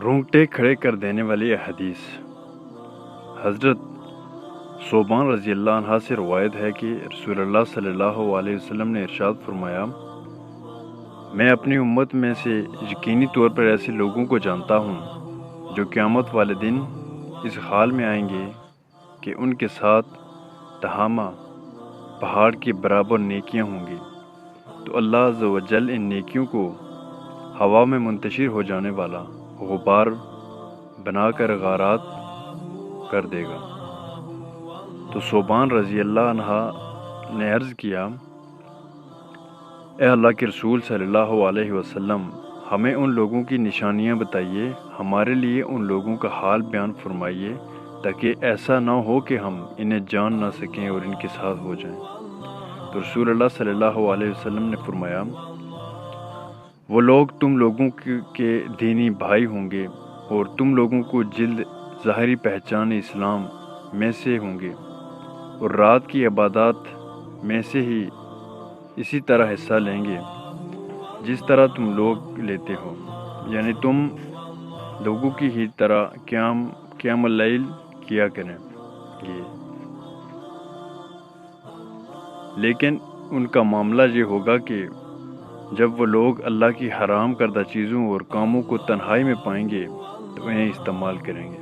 رونگٹے کھڑے کر دینے والی احادیث۔ حضرت ثوبان رضی اللہ عنہ سے روایت ہے کہ رسول اللہ صلی اللہ علیہ وسلم نے ارشاد فرمایا، میں اپنی امت میں سے یقینی طور پر ایسے لوگوں کو جانتا ہوں جو قیامت والے دن اس حال میں آئیں گے کہ ان کے ساتھ تہامہ پہاڑ کے برابر نیکیاں ہوں گی، تو اللہ عز و جل ان نیکیوں کو ہوا میں منتشر ہو جانے والا غبار بنا کر غارات کر دے گا۔ تو ثوبان رضی اللہ عنہ نے عرض کیا، اے اللہ کے رسول صلی اللہ علیہ وسلم، ہمیں ان لوگوں کی نشانیاں بتائیے، ہمارے لیے ان لوگوں کا حال بیان فرمائیے، تاکہ ایسا نہ ہو کہ ہم انہیں جان نہ سکیں اور ان کے ساتھ ہو جائیں۔ تو رسول اللہ صلی اللہ علیہ وسلم نے فرمایا، وہ لوگ تم لوگوں کے دینی بھائی ہوں گے اور تم لوگوں کو جلد ظاہری پہچان اسلام میں سے ہوں گے، اور رات کی عبادات میں سے ہی اسی طرح حصہ لیں گے جس طرح تم لوگ لیتے ہو، یعنی تم لوگوں کی ہی طرح قیام اللیل کیا کریں گے، لیکن ان کا معاملہ یہ ہوگا کہ جب وہ لوگ اللہ کی حرام کردہ چیزوں اور کاموں کو تنہائی میں پائیں گے تو انہیں استعمال کریں گے۔